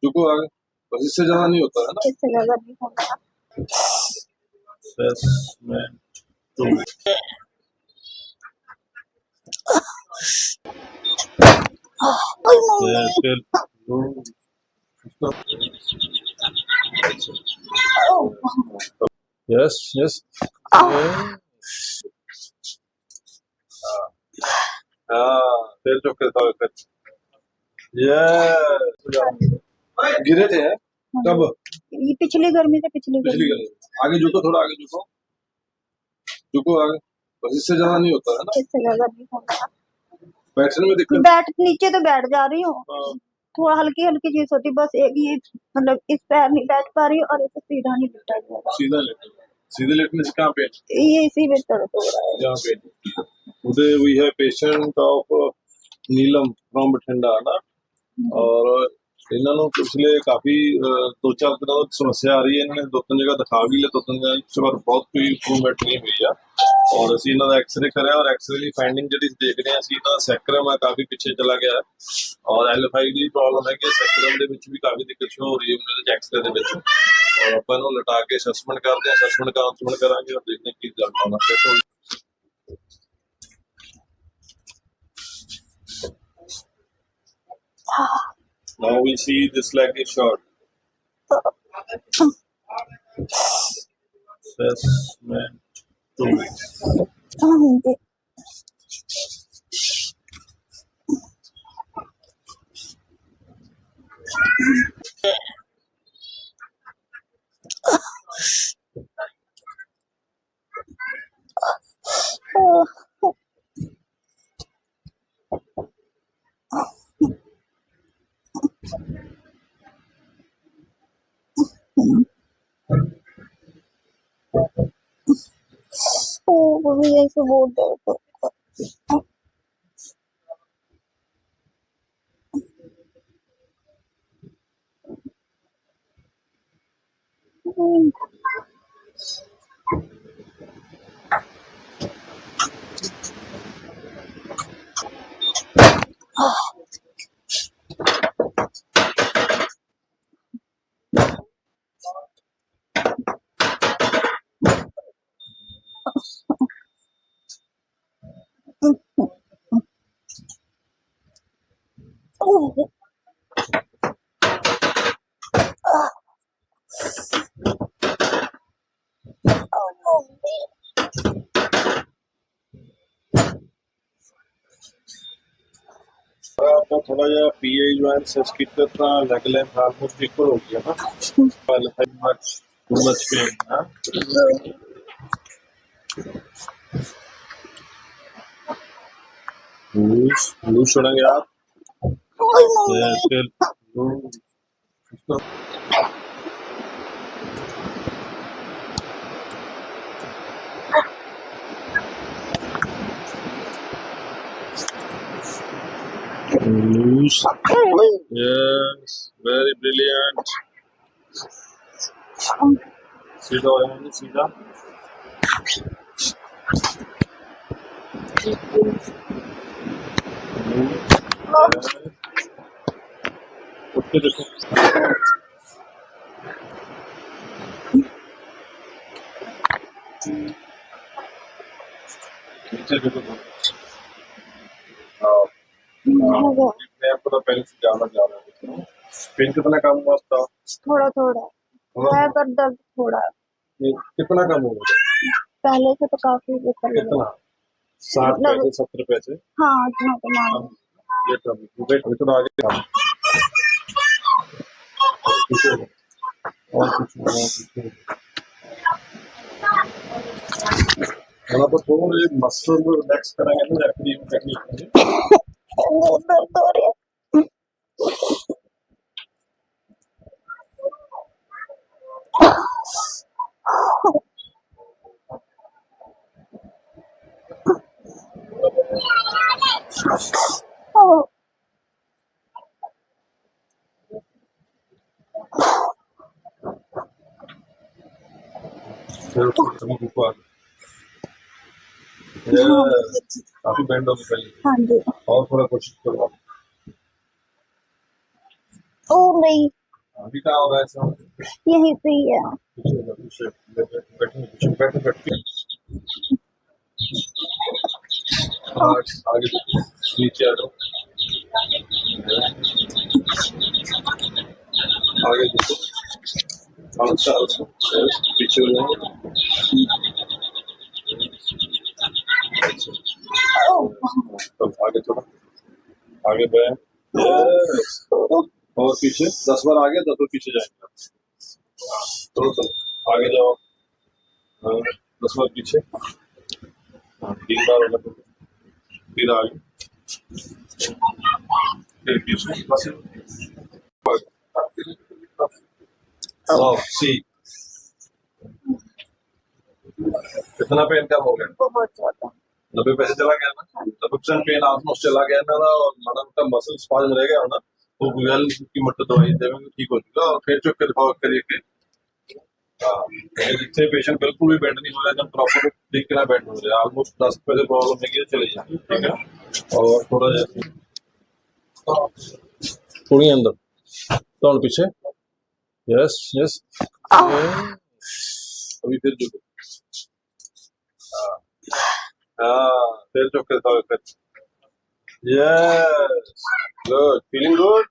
रुको आगे, बस इससे ज्यादा नहीं होता है ना। इससे ज्यादा नहीं होगा। Assessment two. Circle two. Yes, yes. फिर जो करता है फिर ये गिरे थे कब? ये पिछली गर्मी से पिछली पिछली गर्मी। गली आगे झुको, थोड़ा आगे झुको, झुको आगे, बस इससे ज्यादा नहीं होता है ना। इससे ज्यादा नहीं होगा। बैठने में दिक्कत। बैठ नीचे तो बैठ जा रही हूँ, थोड़ा हल्की हल्की चीज होती, बस एक ये मतलब इस पैर नहीं बैठ पा रही हूँ और इसे सीधा नहीं बैठा जा रहा। सीधा लेटो, सीधे लेटने से कहाँ पे? ये इसी में दर्द हो रहा है। यहाँ पे today we have patient of Neelam from Bathinda ना, और इन्होंने पिछले काफी 2-4 दिनों तक समस्या आ रही है। इन्होंने 2-3 जगह दिखा भी लिया, 2-3 जगह से पर बहुत कोई इंप्रूवमेंट नहीं हुई है। और ਅਸੀਂ ਇਹਨਾਂ ਦਾ ਐਕਸਰੇ ਕਰਿਆ ਔਰ ਐਕਸਰੇ ਦੀ ਫਾਈਂਡਿੰਗ ਜਿਹੜੀ ਦੇਖ ਰਹੇ ਹਾਂ ਅਸੀਂ, ਇਹਨਾਂ ਦਾ ਸੈਕਰਮ ਹੈ ਕਾਫੀ ਪਿੱਛੇ ਚਲਾ ਗਿਆ ਹੈ ਔਰ L5 ਦੀ ਪ੍ਰੋਬਲਮ ਹੈ ਕਿ ਸੈਕਰਮ ਦੇ ਵਿੱਚ ਵੀ ਕਾਫੀ ਦਿੱਕਤ ਸ਼ੋ ਹੋ ਰਹੀ ਹੈ ਉਹਨਾਂ ਦੇ ਐਕਸਰੇ ਦੇ ਵਿੱਚ। ਔਰ ਆਪਾਂ ਇਹਨੂੰ ਲਟਾ ਕੇ ਅਸੈਸਮੈਂਟ ਕਰਦੇ ਹਾਂ, ਅਸੈਸਮੈਂਟ ਕਰਾਂਗੇ ਔਰ ਦੇਖਦੇ ਹਾਂ ਕੀ ਰਿਜ਼ਲਟ ਆਉਂਦਾ ਹੈ। Now we see this leg is short. Assessment 2 weeks. वो भी ऐसे बहुत दर्द होता है। आपका थोड़ा जा पीए जो है सच की तरह लेग लेंथ ऑलमोस्ट इक्वल हो गया ना। पहले टू मच पेन ना। लूज छोड़ेंगे आप। फिर loose. Yes, very brilliant. सीधा हो जाएंगे, सीधा। उठ के देखो। नीचे देखो। मैं आपको पहले से जाना जा रहा हूँ। पेन कितना कम हुआ था? थोड़ा थोड़ा है पर दर्द थोड़ा। कितना कम हुआ? पहले से तो काफी बेहतर लग कितना? 60 पैसे 70 पैसे? हाँ इतना तो मान। ये तो वेट तो आगे था। और कुछ यहाँ पर थोड़ा ये मसल को रिलैक्स कराएंगे ना एक्टिव टेक्निक में। दर्द हो रहा है। काफी बैंड होगी पहले। हाँ जी। और थोड़ा कोशिश करो। ओ नहीं अभी कहाँ हो रहा है ऐसा? यहीं पे ही है। पीछे बैठे बैठे बैठे आगे नीचे आ जाओ, आगे देखो, अच्छा पीछे हो जाओ, तब आगे थोड़ा आगे बढ़े, Yes. और पीछे 10 बार आगे 10 बार पीछे जाएंगे, हाँ, तो आगे जाओ, हाँ, 10 बार पीछे, हाँ, 3 बार होगा तो फिर आगे, फिर पीछे, बस सी कितना पेन कम हो गया? बहुत ज्यादा। 90 पैसे चला गया ना, 90% पेन ऑलमोस्ट चला गया ना, और मैडम का मसल स्पाज रह गया ना, तो वेल की मट्ट दवाई देंगे ठीक हो जाएगा, और फिर चुप के दिखाओ करिए। हाँ, जितने पेशेंट बिल्कुल भी बेंड नहीं हो रहे, एकदम प्रॉपर ठीक ना बेंड हो रहे, ऑलमोस्ट 10 पैसे प्रॉब्लम है कि चले जाए, ठीक है। और थोड़ा जैसे थोड़ी अंदर तो पीछे, यस यस, अभी फिर झुको, हाँ हाँ, फिर चुप के दिखाओ, फिर यस, गुड, फीलिंग गुड।